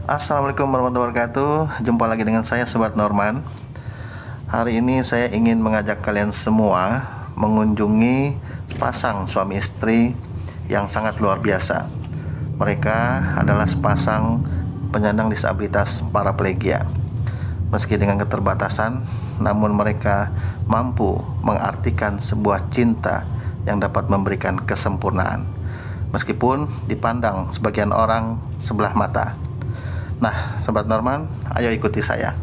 Assalamualaikum warahmatullahi wabarakatuh. Jumpa lagi dengan saya Sobat Norman. Hari ini saya ingin mengajak kalian semua mengunjungi sepasang suami istri yang sangat luar biasa. Mereka adalah sepasang penyandang disabilitas paraplegia. Meski dengan keterbatasan, namun mereka mampu mengartikan sebuah cinta yang dapat memberikan kesempurnaan, meskipun dipandang sebagian orang sebelah mata. Nah, Sobat Norman, ayo ikuti saya.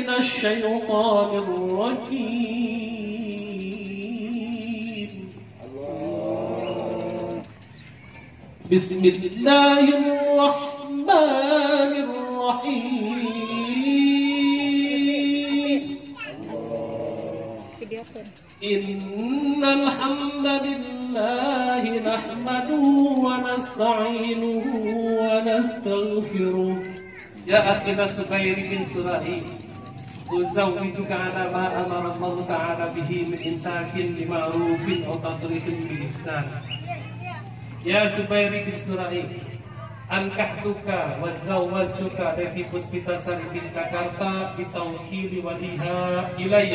من الشيطان الرجيم بسم الله الرحمن الرحيم إن الحمد لله نحمده ونستعينه ونستغفره يا أخي سبير بن سرائي أزوجك على ما أمر الله تعالى به من إمساك بمعروف أو تصريح بإحسان. يا سبير بن سرائي أنكحتك وزوجتك في Puspitasari بنت Jakarta بتوكيل وليها إلي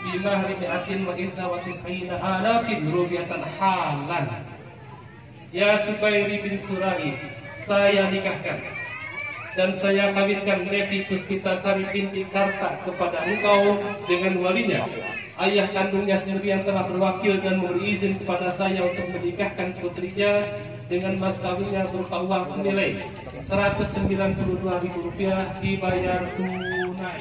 بمهر 191,000 rupiah halan. Ya Subairi bin Surai, saya nikahkan dan saya kawinkan Devi Puspitasari binti Karta kepada engkau dengan walinya. Ayah kandungnya sendiri yang telah berwakil dan memberi izin kepada saya untuk menikahkan putrinya dengan mas kawinnya berupa uang senilai 192.000 rupiah dibayar tunai.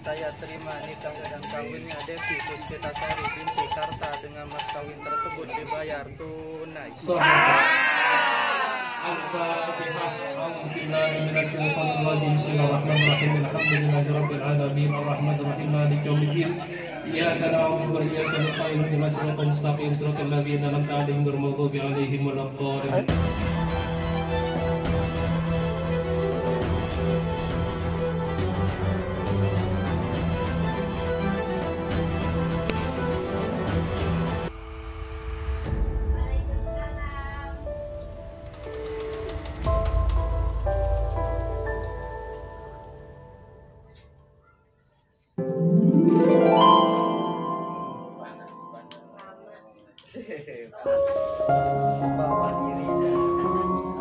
Saya terima nikah dan kawinnya Devi Puspitasari binti Karta dengan mas kawin tersebut dibayar tunai. Al-Fatihah. A'udzubillahi minasyaitonir rajim. Bismillahirrahmanirrahim. Alhamdulillahi rabbil alamin. Arrahmanir rahim. Maliki yaumiddin. Iyyaka na'budu wa iyyaka nasta'in. Ihdinas siratal mustaqim. Siratal ladzina an'amta 'alaihim ghairil maghdubi 'alaihim waladdallin. Bawa dirinya.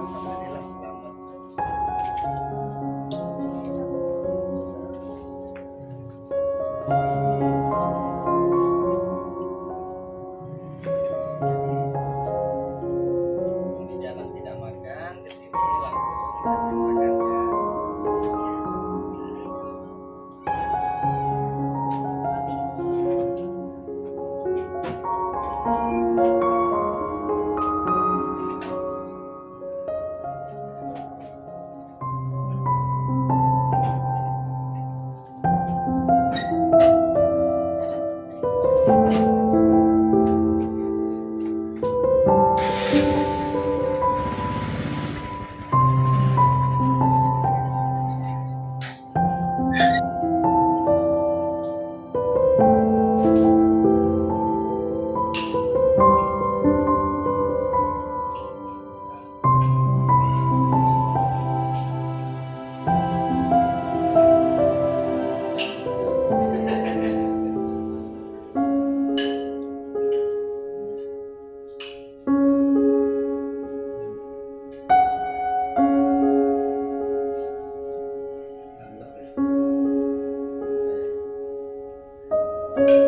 Assalamualaikum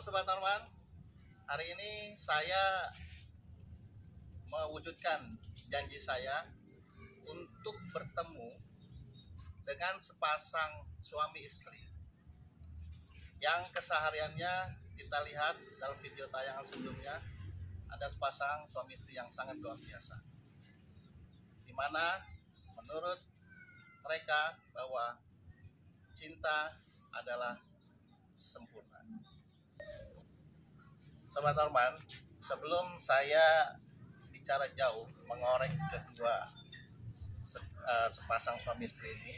Sobat Norman. Hari ini saya mewujudkan janji saya untuk bertemu dengan sepasang suami istri yang kesehariannya kita lihat dalam video tayangan sebelumnya, ada sepasang suami istri yang sangat luar biasa, di mana menurut mereka bahwa cinta adalah sempurna. Sobat Norman, sebelum saya bicara jauh mengorek kedua sepasang suami istri ini,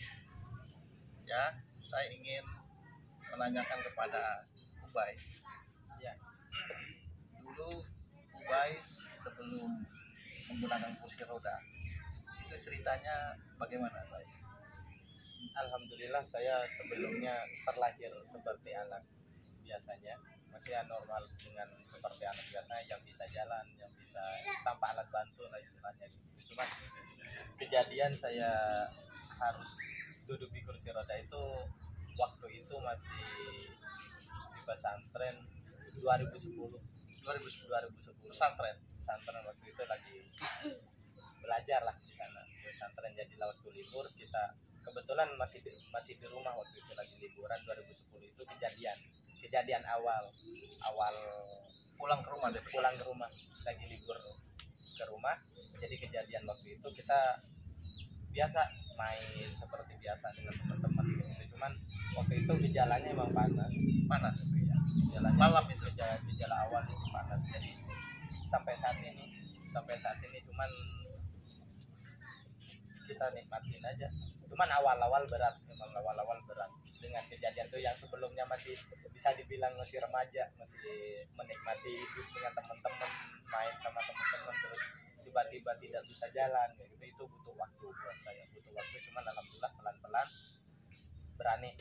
ya, saya ingin menanyakan kepada Ubay. Ya, dulu Ubay sebelum menggunakan kursi roda, itu ceritanya bagaimana, Ubay? Alhamdulillah saya sebelumnya terlahir seperti anak biasanya, masih normal dengan seperti anak biasa yang bisa jalan, yang bisa tanpa alat bantu lah istilahnya gitu. Cuma kejadian saya harus duduk di kursi roda itu waktu itu masih di pesantren 2010 pesantren waktu itu lagi belajar lah di sana pesantren. Jadi waktu libur kita kebetulan masih di rumah waktu itu lagi liburan 2010 itu kejadian awal pulang ke rumah lagi libur ke rumah. Jadi kejadian waktu itu kita biasa main seperti biasa dengan teman-teman gitu. Cuman waktu itu gejalanya emang panas ya. Gejalanya malam itu gejala awal itu panas. Jadi sampai saat ini cuman kita nikmatin aja. Cuman awal-awal berat dengan kejadian itu yang sebelumnya masih bisa dibilang masih remaja, masih menikmati hidup dengan teman-teman, main sama teman-teman, terus tiba-tiba tidak bisa jalan gitu. Itu butuh waktu buat saya, cuman alhamdulillah pelan-pelan berani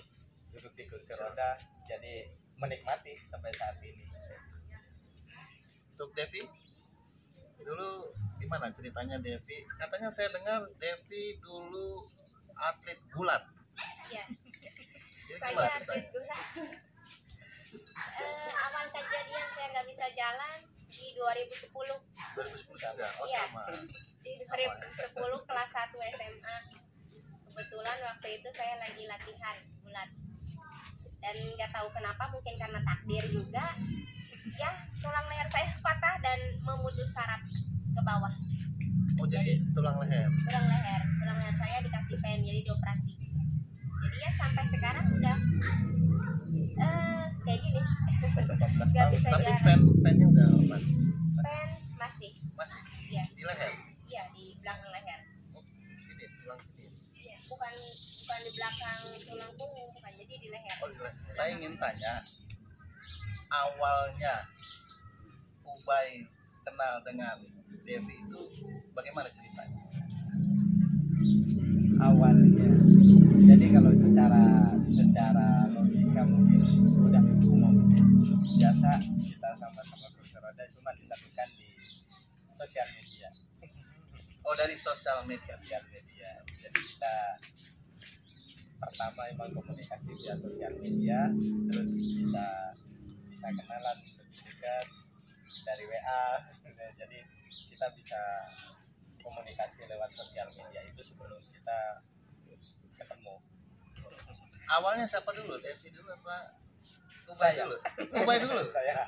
duduk di kursi roda, jadi menikmati sampai saat ini. Untuk Devi, dulu gimana ceritanya Devi? Katanya saya dengar Devi dulu atlet gulat. Iya. Jadi Saya gimana atlet ceritanya? gulat. Awal kejadian saya nggak bisa jalan di 2010. 2010 juga? Oh Iya. sama. Di 2010 kelas 1 SMA. Kebetulan waktu itu saya lagi latihan gulat. Dan nggak tahu kenapa, mungkin karena takdir juga, ya tulang leher saya patah dan memutus saraf ke bawah. Oh jadi tulang leher. Tulang leher saya dikasih pen, jadi dioperasi. Jadi ya sampai sekarang udah kayak gini. Nggak bisa Tapi jalan. pennya udah lepas. Pen masih. Iya. Di leher. Iya, di belakang leher. Oh, sini tulang sini. Iya, bukan di belakang tulang punggung, bukan, jadi di leher. Oh, di leher. Saya ingin tanya, awalnya Ubay kenal dengan Devi itu bagaimana ceritanya? Awalnya jadi kalau secara logika mungkin udah umum biasa kita sama-sama kursi roda, cuma disatukan di sosial media. Oh dari sosial media. Jadi kita pertama emang komunikasi via sosial media, terus bisa kenalan lebih dekat dari WA. Jadi kita bisa komunikasi lewat sosial media itu sebelum kita ketemu. Awalnya siapa dulu? Devi dulu apa? Saya. Ubay dulu. Saya. Iya.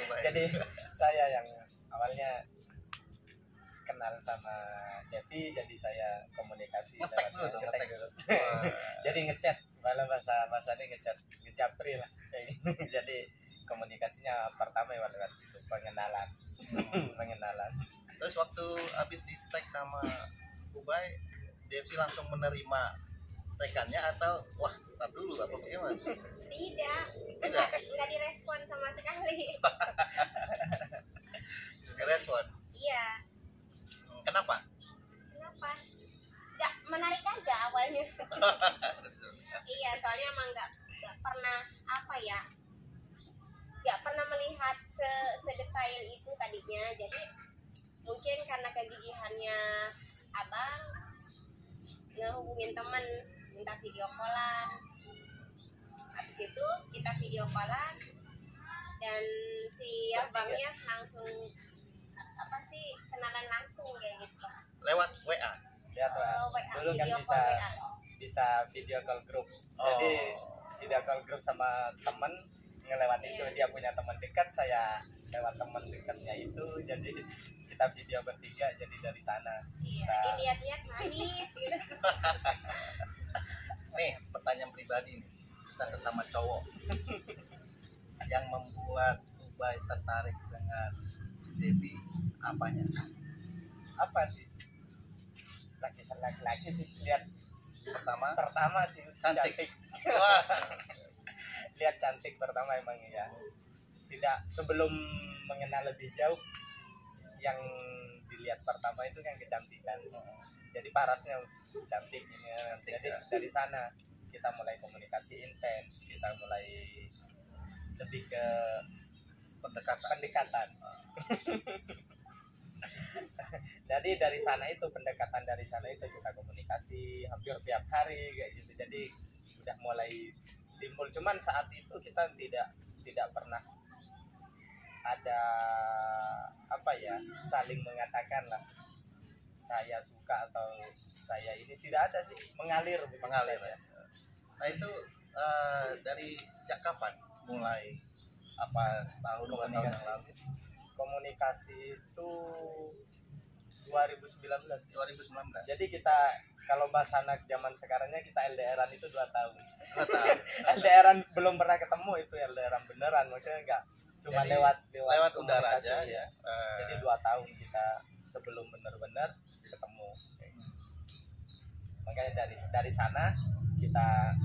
Ubay. Jadi saya yang awalnya kenal sama Devi, jadi saya komunikasi Ngetek dulu dong, ngetek ngetek. dulu. Wah. Jadi ngechat, malah bahasanya ngecapri lah kayak gitu. Jadi komunikasinya pertama lewat itu pengenalan. Terus waktu habis di tag sama Ubay, Devi langsung menerima tekannya atau wah ntar dulu apa bagaimana? Tidak. Nggak direspon sama sekali. Direspon. Iya. Kenapa? Nggak menarik aja awalnya. Iya, soalnya emang nggak pernah apa ya, nggak pernah melihat sedetail itu tadinya. Jadi mungkin karena kegigihannya abang ngehubungin temen minta video callan, habis itu kita video callan dan si abangnya langsung apa sih, kenalan langsung kayak gitu. Lewat WA. Lihat WA, dulu kan video bisa call WA. bisa video call grup. Oh. Jadi video call grup sama temen ngelewat itu, dia punya teman dekat, saya lewat teman dekatnya itu, jadi kita video bertiga, jadi dari sana. Iya, Kita dilihat-lihat manis gitu. Nih, pertanyaan pribadi nih. Kita sesama cowok. Yang membuat Ubay tertarik dengan Devi apanya? apa sih? Laki-laki sih, lihat Pertama, sih cantik. cantik. Wah, Lihat cantik pertama emang ya. Tidak, sebelum mengenal lebih jauh, yang dilihat pertama itu kan kecantikan. Jadi parasnya cantik ini. Jadi dari sana kita mulai komunikasi intens, kita mulai lebih ke pendekatan. Jadi dari sana itu pendekatan, dari sana itu kita komunikasi hampir tiap hari kayak gitu. Jadi udah mulai timbul, cuman saat itu kita tidak pernah ada apa ya, saling mengatakan lah saya suka atau saya ini, tidak ada sih, mengalir ya. Nah itu dari sejak kapan mulai? Apa setahun 2 tahun yang lalu? Komunikasi itu 2019. Jadi Jadi kita, kalau bahasa anak zaman sekarangnya, kita LDRan itu 2 tahun. 2 tahun. LDRan belum pernah ketemu, itu LDRan beneran, maksudnya enggak cuma Jadi, lewat udara komunikasi aja ya. Jadi 2 tahun kita sebelum benar-benar ketemu. Makanya dari sana kita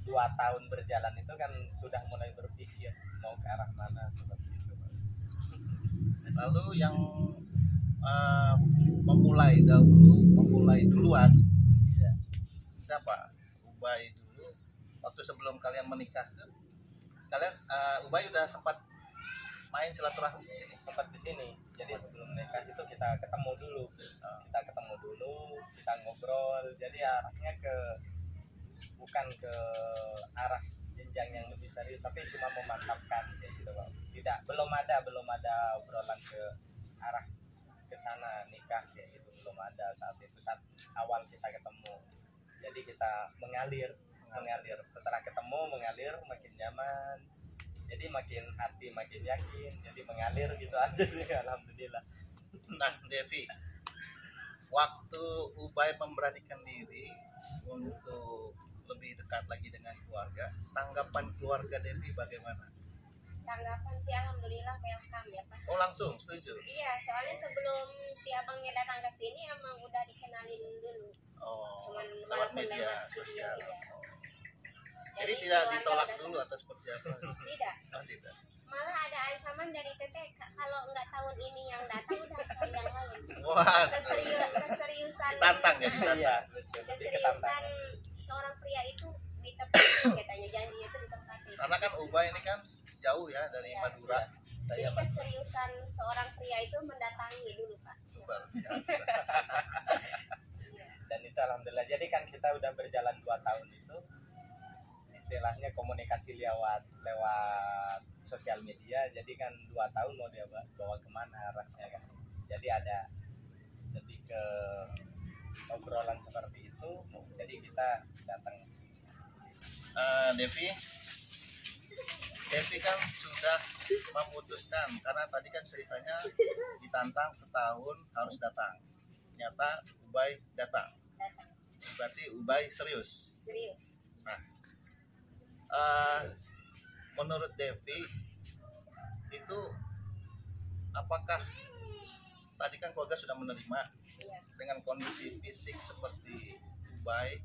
2 tahun berjalan itu kan sudah mulai berpikir mau ke arah mana, seperti itu. Lalu yang memulai duluan siapa? Ubay dulu. Waktu sebelum kalian menikah tuh, kalian Ubay udah sempat main silaturahmi di sini. Sempat di sini. Jadi sebelum menikah itu kita ketemu dulu. Kita ngobrol. Jadi arahnya bukan ke arah jenjang yang lebih serius, tapi cuma memantapkan kayak gitu, Bang. Belum ada obrolan ke arah ke sana nikah kayak gitu, belum ada saat itu, saat awal kita ketemu. Jadi kita mengalir. Setelah ketemu mengalir, makin nyaman. Jadi makin hati makin yakin, jadi mengalir gitu aja sih, alhamdulillah. Nah, Devi, waktu Ubay memberanikan diri untuk lebih dekat lagi dengan keluarga, tanggapan keluarga Devi bagaimana? Tanggapan sih alhamdulillah welcome ya Pak. Oh, langsung setuju? Iya, soalnya sebelum si abangnya datang ke sini emang udah dikenalin dulu. Oh, Cuman lewat walaupun media lewat sosial. video, iya. Oh. Jadi tidak keluarga ditolak udah dulu atau seperti apa? Tidak. Oh, tidak. Malah ada ancaman dari teteh, kalau nggak tahun ini yang datang udah cari yang lain. Wah, Keseriusan ditantang ya, ditantang. Iya, betul. Jadi keseriusan ketantang. seorang pria itu ditepatin katanya, janjinya itu ditepatin. Karena kan Ubay ini kan jauh ya dari Iya. Madura. Jadi Saya keseriusan seorang pria itu mendatangi dulu Pak. Luar biasa. dan itu alhamdulillah. Jadi kan kita udah berjalan 2 tahun itu, istilahnya komunikasi lewat sosial media. Jadi kan 2 tahun mau dia bawa kemana arahnya kan. Jadi ada lebih ke obrolan seperti itu. Jadi kita datang. Devi kan sudah memutuskan, karena tadi kan ceritanya ditantang setahun harus datang. Ternyata Ubay datang. Berarti Ubay serius. Serius. Nah, menurut Devi itu apakah tadi kan keluarga sudah menerima Iya. dengan kondisi fisik seperti Ubay,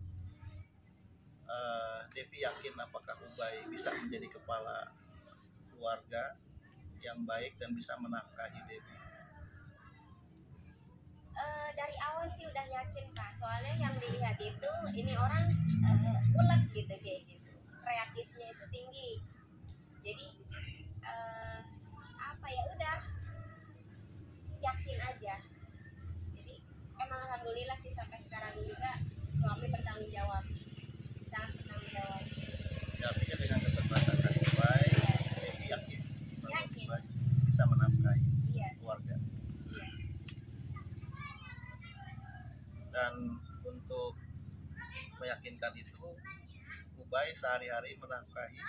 Devi yakin apakah Ubay bisa menjadi kepala keluarga yang baik dan bisa menafkahi Devi? Dari awal sih udah yakin Pak, soalnya yang dilihat itu ini orang ulet gitu kayak gitu, kreatifnya itu dengan keterbatasan Ubay, Devi yakin bahwa Yakin. Ubay bisa menafkahi Iya. keluarga. Iya. Dan untuk meyakinkan itu, Ubay sehari-hari menafkahi,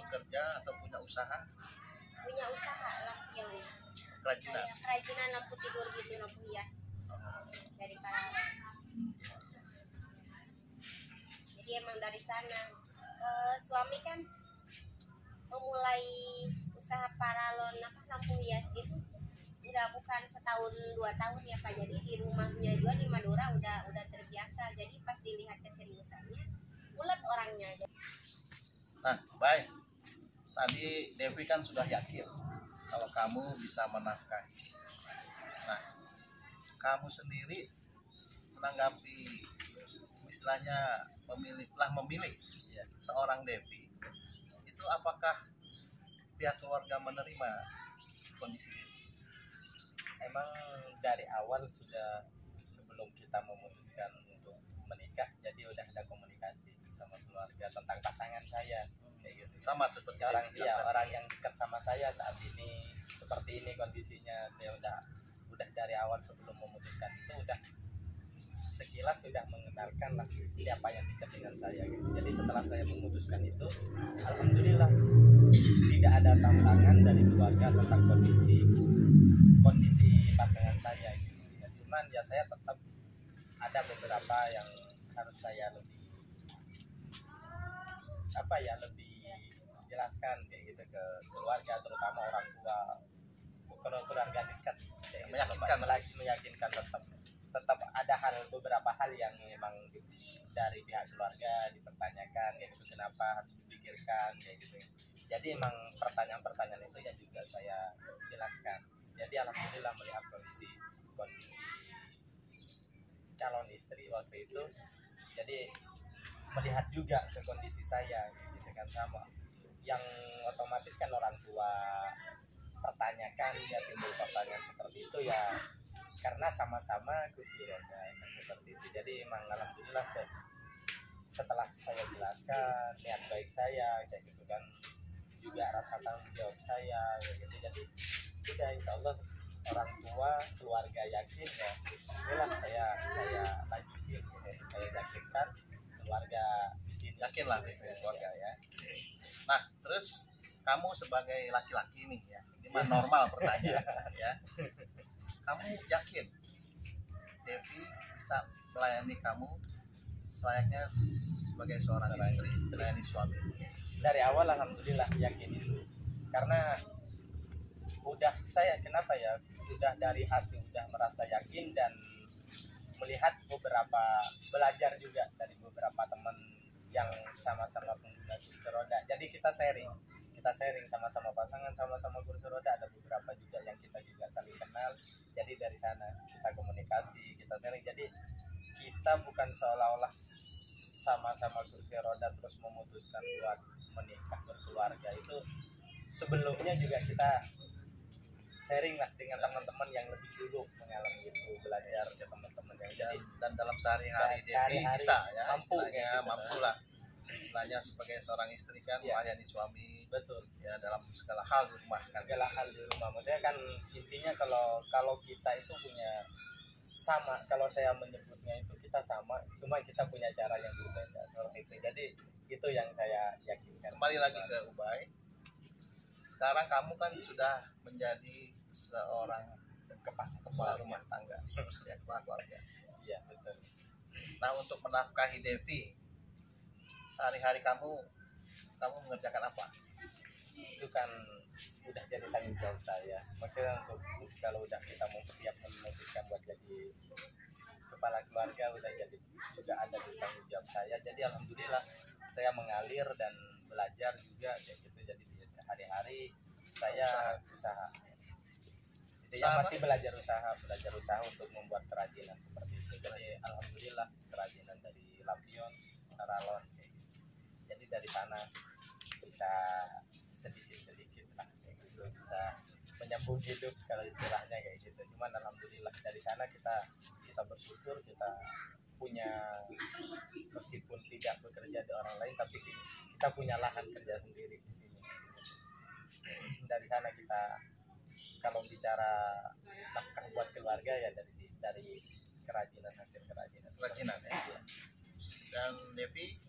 bekerja atau punya usaha Punya usaha lah yang kerajinan. kayak kerajinan lampu tidur gitu, lampu hias dari paralon. Jadi emang dari sana. Suami kan memulai usaha paralon apa lampu hias gitu bukan setahun 2 tahun ya Pak. Jadi di rumahnya juga di Madura udah terbiasa. Jadi pas dilihat keseriusannya ulet orangnya. Nah, baik. Tadi Devi kan sudah yakin kalau kamu bisa menafkahi. Nah, kamu sendiri menanggapi istilahnya telah memilih ya, seorang Devi, itu apakah pihak keluarga menerima kondisi ini? Emang dari awal sudah, sebelum kita memutuskan untuk menikah, jadi udah ada komunikasi sama keluarga tentang pasangan saya kayak gitu. Sama seperti Orang Devi bilang tadi. orang yang dekat sama saya saat ini seperti ini kondisinya. Saya udah dari awal sebelum memutuskan itu udah sekilas sudah mengenalkan lah siapa yang dekat dengan saya gitu. Jadi setelah saya memutuskan itu, alhamdulillah tidak ada tantangan dari keluarga tentang kondisi pasangan saya gitu. Ya, cuman ya saya tetap ada beberapa yang harus saya lebih jelaskan kayak gitu ke keluarga, terutama orang tua, keluarga dekat kayak gitu. Meyakinkan tetap ada beberapa hal yang memang dari pihak keluarga dipertanyakan kayak gitu, kenapa harus dipikirkan kayak gitu. Jadi emang pertanyaan-pertanyaan itu ya juga saya jelaskan. Jadi alhamdulillah melihat kondisi calon istri waktu itu, jadi melihat juga ke kondisi saya gitu kan, sama yang otomatis kan orang tua pertanyakan, ya timbul pertanyaan seperti itu ya karena sama-sama kursi roda seperti itu. Jadi emang alhamdulillah setelah saya jelaskan niat baik saya kayak gitu kan, juga rasa tanggung jawab saya kayak gitu, jadi udah insya Allah orang tua keluarga yakin ya inilah saya lanjutin gitu. Saya yakinkan keluarga di sini, Yakin lah keluarga ya. Nah, terus kamu sebagai laki-laki nih ya, ini mah normal pertanyaan ya. Kamu yakin Devi bisa melayani kamu selayaknya sebagai seorang istri melayani suami? Dari awal alhamdulillah yakin itu, karena udah saya kenapa ya, udah dari hati udah merasa yakin dan melihat belajar juga dari beberapa teman yang sama-sama pengguna kursi roda. Jadi kita sharing sama-sama pasangan, sama-sama kursi roda, ada beberapa juga yang kita juga saling kenal. Jadi dari sana kita komunikasi, kita sharing. Jadi kita bukan seolah-olah sama-sama kursi roda terus memutuskan buat menikah berkeluarga. Itu sebelumnya juga kita sharing lah dengan teman-teman yang lebih dulu mengalami itu, belajar ke teman-teman yang jadi Dan dalam sehari-hari Devi bisa ya, mampu lah istilahnya sebagai seorang istri kan melayani suami, betul ya dalam segala hal di rumah kan. Segala hal di rumah, maksudnya kan intinya kalau kita itu punya sama, kalau saya menyebutnya itu kita sama, cuma kita punya cara yang berbeda seperti itu. Jadi itu yang saya yakinkan. Kembali lagi ke Ubay, sekarang kamu kan sudah menjadi seorang kepala rumah tangga ya, kepala keluarga. Iya betul. Nah, untuk menafkahi Devi sehari-hari kamu mengerjakan apa? Itu kan udah jadi tanggung jawab saya, maksudnya untuk kalau udah kita mau siap memutuskan buat jadi kepala keluarga, udah jadi juga ada di tanggung jawab saya. Jadi alhamdulillah saya mengalir dan belajar juga kayak gitu. Jadi sehari-hari saya usaha. Saya masih belajar usaha untuk membuat kerajinan seperti itu. Jadi alhamdulillah kerajinan dari lampion, paralon kayak gitu. Jadi dari sana bisa sedikit-sedikit lah kayak gitu, bisa menyambung hidup kalau istilahnya kayak gitu. Cuman alhamdulillah dari sana kita bersyukur, kita punya, meskipun tidak bekerja di orang lain, tapi kita punya lahan kerja sendiri di sini. Dari sana kita kalau bicara nafkah buat keluarga ya dari kerajinan, hasil kerajinan ya. Dan Devi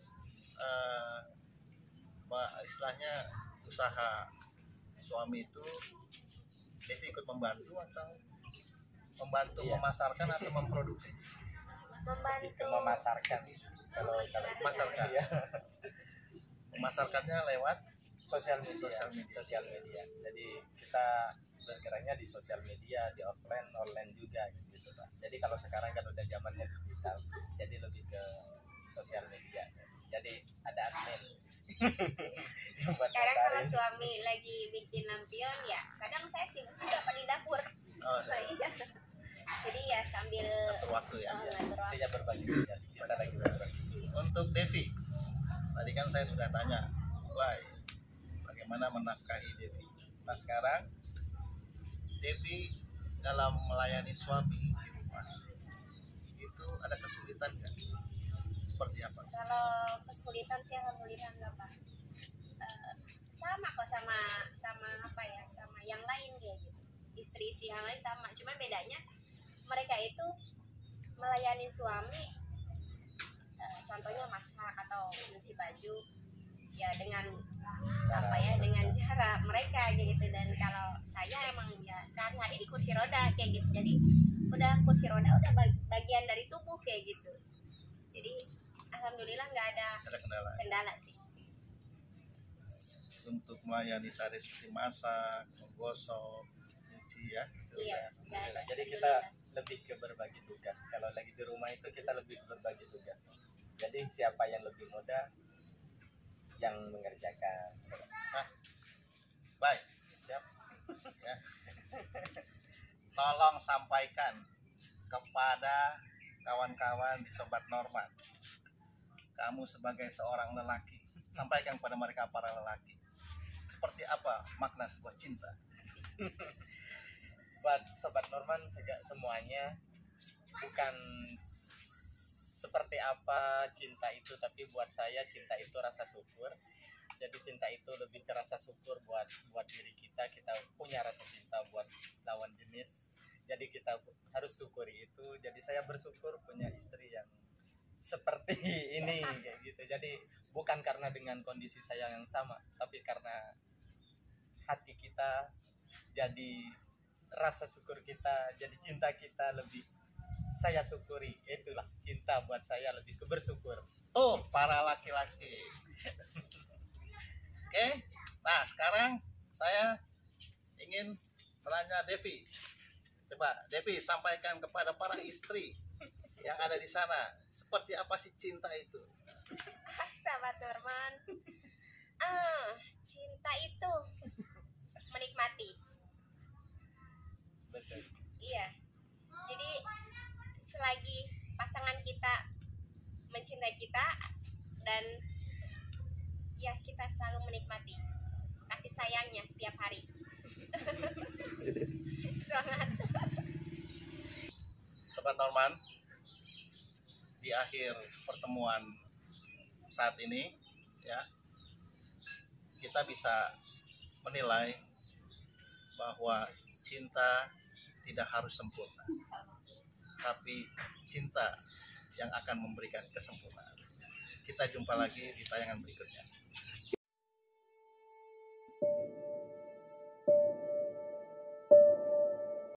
istilahnya usaha suami itu Devi ikut membantu atau membantu Iya. memasarkan atau memproduksi? Membantu memasarkan. Kalau Memasarkan. iya. Memasarkannya lewat sosial media. Sosial media. Jadi kita bergeraknya di sosial media, di offline, online juga gitu Pak. Jadi kalau sekarang kan udah zamannya digital, jadi lebih ke sosial media. Jadi ada admin. Yang buat kadang kalau masarin. suami lagi bikin lampion ya kadang saya sibuk juga Pak di dapur. Oh, Iya. Jadi ya sambil atur waktu ya. ngatur waktu. Intinya berbagi tugas. Kita lagi berbagi. Untuk Devi, tadi kan saya sudah tanya, why, bagaimana menafkahi Devi. Nah sekarang Devi dalam melayani suami di rumah itu ada kesulitan nggak? Seperti apa? Kalau kesulitan sih alhamdulillah enggak Pak. Sama kok sama apa ya, sama yang lain kayak gitu. Istri yang lain sama, cuma bedanya mereka itu melayani suami, contohnya masak atau nyuci baju ya dengan apa ya, dengan cara mereka gitu. Dan kalau saya emang ya sehari-hari di kursi roda kayak gitu, jadi udah kursi roda udah bagian dari tubuh kayak gitu. Jadi alhamdulillah nggak ada Ada kendala. kendala sih. Untuk melayani sehari seperti masak, menggosok, nyuci ya. Gitu. Iya, nggak ada. Jadi kita lebih ke berbagi tugas. Kalau lagi di rumah itu kita lebih berbagi tugas. Jadi siapa yang lebih mudah yang mengerjakan. Nah, baik. Siap. Ya. Tolong sampaikan kepada kawan-kawan di Sobat Norman. Kamu sebagai seorang lelaki, sampaikan kepada mereka para lelaki. Seperti apa makna sebuah cinta? Buat Sobat Norman semuanya, bukan seperti apa cinta itu, tapi buat saya cinta itu rasa syukur. Jadi cinta itu lebih ke rasa syukur buat diri kita punya rasa cinta buat lawan jenis. Jadi kita harus syukuri itu. Jadi saya bersyukur punya istri yang seperti ini kayak gitu. Jadi bukan karena dengan kondisi saya yang sama, tapi karena hati kita, jadi rasa syukur kita, jadi cinta kita lebih saya syukuri. Itulah cinta buat saya, lebih ke bersyukur. Tuh, para laki-laki. Oke, nah sekarang saya ingin menanya Devi. Coba Devi sampaikan kepada para istri yang ada di sana, seperti apa sih cinta itu? Sahabat Norman, cinta itu menikmati. Betul. Iya. Jadi selagi pasangan kita mencintai kita dan ya kita selalu menikmati kasih sayangnya setiap hari. Semangat. Sobat Norman, di akhir pertemuan saat ini ya, kita bisa menilai bahwa cinta tidak harus sempurna, tapi cinta yang akan memberikan kesempurnaan. Kita jumpa lagi di tayangan berikutnya.